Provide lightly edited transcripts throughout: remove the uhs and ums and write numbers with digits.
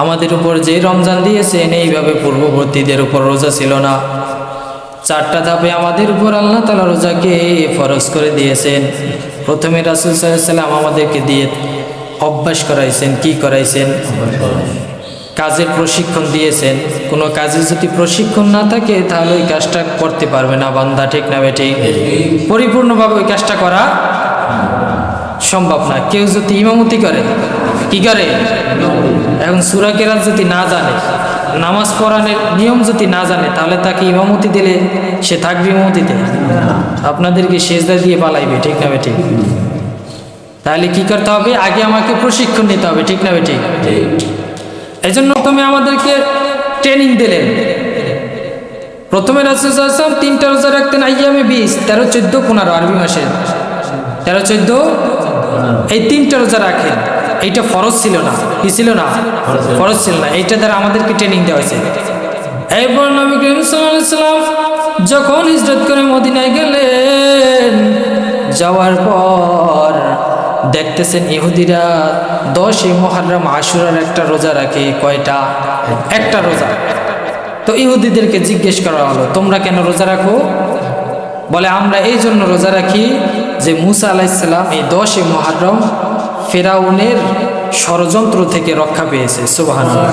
আমাদের উপর যে রমজান দিয়েছেন এইভাবে পূর্ববর্তীদের উপর রোজা ছিল না। 4টা ধাপে আমাদের উপর আল্লাহ তাআলা রোজাকে ফরজ করে দিয়েছেন। প্রথমে রাসূল সাল্লাল্লাহু আলাইহি ওয়াসাল্লাম আমাদেরকে দিয়ে অভ্যাস করাইছেন। কি করাইছেন? কাজের প্রশিক্ষণ দিয়েছেন। কোনো কাজে যদি প্রশিক্ষণ না থাকে তাহলে ওই কাজটা করতে পারবে না বান্দা, ঠিক না বেঠিক? পরিপূর্ণভাবে ওই কাজটা করা সম্ভব না। কেউ যদি ইমামতি করে, কি করে? এখন সূরা কেরাত যদি না জানে, নামাজ পড়ানোর নিয়ম যদি না জানে, তাহলে তাকে ইমামতি দিলে সে থাকবে ইমামতিতে? আপনাদেরকে সেজদা দিয়ে পালাইবে, ঠিক না বেঠিক? তাহলে কি করতে হবে? আগে আমাকে প্রশিক্ষণ নিতে হবে, ঠিক না বেঠিক? এই জন্য প্রথমে আমাদেরকে ট্রেনিং দিলেন। প্রথমে রাসূল সাল্লাল্লাহু আলাইহি ওয়াসাল্লাম 3টা রোজা রাখতেন, আইয়ামে 20, 13, 14, 15 আরবি মাসে 13, 14 এই 3টা রোজা রাখেন। এইটা ফরজ ছিল না। কি ছিল না? ফরজ ছিল না। এইটা দ্বারা আমাদেরকে ট্রেনিং দেওয়া হয়েছে। এরপর নবী করিম সাল্লাল্লাহু আলাইহি ওয়াসাল্লাম যখন হিজরত করে মদিনায় গেলেন, যাওয়ার পর দেখতেছেন ইহুদিরা 10 মুহররম আশুরার একটা রোজা রাখে। কয়টা? একটা রোজা। তো ইহুদিদেরকে জিজ্ঞেস করা হলো, তোমরা কেন রোজা রাখো? বলে, আমরা এই জন্য রোজা রাখি যে মুসা আলাইহিস সালাম এই 10 মুহররম ফেরাউনের ষড়যন্ত্র থেকে রক্ষা পেয়েছে। সুবহানাল্লাহ।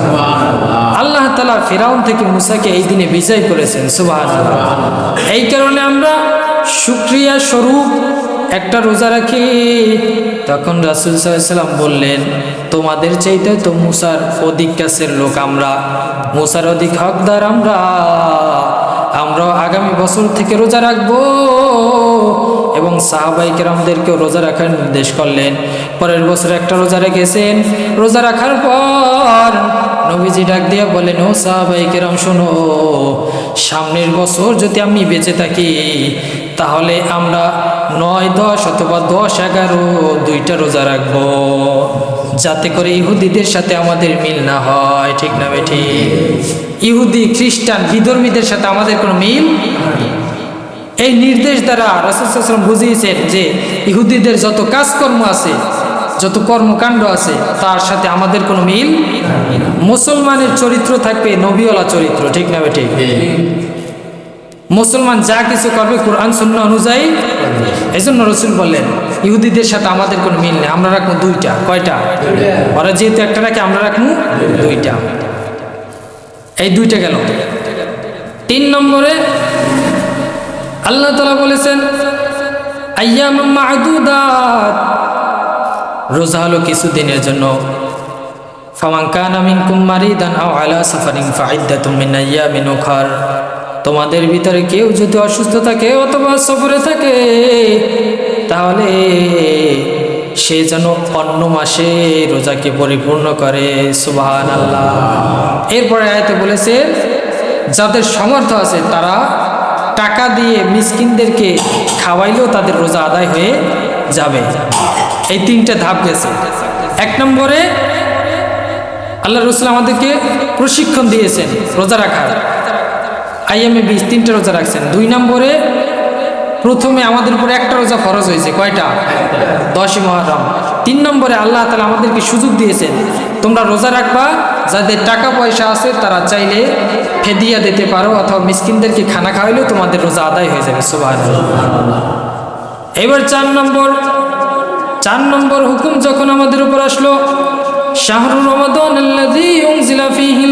আল্লাহ তাআলা ফেরাউন থেকে মুসাকে এই দিনে বিজয় করেছেন। সুবহানাল্লাহ। এই কারণে আমরা শুকরিয়া স্বরূপ একটা রোজা রাখি। তখন রাসূল সাল্লাল্লাহু আলাইহি ওয়াসাল্লাম বললেন, তোমাদের চাইতে তো মুসার অধিক কাছের লোক আমরা, মুসার অধিক হকদার আমরা আগামী বছর থেকে রোজা রাখবো। এবং সাহাবায়ে কেরামদেরকেও রোজা রাখার নির্দেশ করলেন। পরের বছর একটা রোজা রেখেছেন। রোজা রাখার পর নবীজি ডাক দিয়ে বলেন, ও সাহাবায়ে কেরাম শোনো, সামনের বছর যদি আমি বেঁচে থাকি তাহলে আমরা 9, 10 অথবা 10, 11 2টা রোজা রাখবো, যাতে করে ইহুদিদের সাথে আমাদের মিল না হয়, ঠিক না বেঠিক? ইহুদি, খ্রিস্টান, বিধর্মীদের সাথে আমাদের কোনো মিল। এই নির্দেশ দ্বারা রাসূল সাল্লাল্লাহু আলাইহি ওয়াসাল্লাম বুঝিয়েছেন যে ইহুদিদের যত কাজকর্ম আছে, যত কর্মকাণ্ড আছে, তার সাথে আমাদের কোনো মিল। মুসলমানের চরিত্র থাকবে নবীওয়ালা চরিত্র, ঠিক না বেঠিক? মুসলমান যা কিছু করবে কোরআন সুন্নাহ অনুযায়ী। এই জন্য রাসূল বললেন, ইহুদিদের সাথে আমাদের কোনো মিল নেই, আমরা রাখবো 2টা। কয়টা? ওরা যেহেতু একটা রাখে, আমরা রাখবো 2টা। এই 2টা গেল। 3 নম্বরে আল্লাহ তাআলা বলেছেন, আইয়ামাম মা'দুদাত, রোজা হলো কিছু দিনের জন্য। ফামান কানা মিনকুম মারিদান আও আলা সাফারিন ফাইদ্দাতুম মিন আইয়ামিন উখার, তোমাদের ভিতরে কেউ যদি অসুস্থ থাকে অথবা সফরে থাকে তাহলে সে যেন অন্য মাসে রোজাকে পরিপূর্ণ করে। সুবহানাল্লাহ। এরপরে আয়াতে বলেছে, যাদের সামর্থ্য আছে তারা টাকা দিয়ে মিসকিনদেরকে খাওয়াইলেও তাদের রোজা আদায় হয়ে যাবে। এই 3টা ধাপ গেছে। 1 নম্বরে আল্লাহ রাসূল আমাদেরকে প্রশিক্ষণ দিয়েছেন রোজা রাখার, আইয়ামে 20 3টা রোজা রাখছেন। 2 নম্বরে প্রথমে আমাদের উপর একটা রোজা ফরজ হয়েছে। কয়টা? 10 মুহররম। 3 নম্বরে আল্লাহ তাআলা আমাদেরকে সুযোগ দিয়েছেন, তোমরা রোজা রাখবা, যাদের টাকা পয়সা আছে তারা চাইলে ফিদিয়া দিতে পারো অথবা মিসকিনদেরকে খানা খাওয়াইলেও তোমাদের রোজা আদায় হয়ে যাবে। সুবহানাল্লাহ। এবার 4 নম্বর হুকুম যখন আমাদের উপর আসলো, শাহরুর রমাদান আল্লাযী উনজিলা ফীহি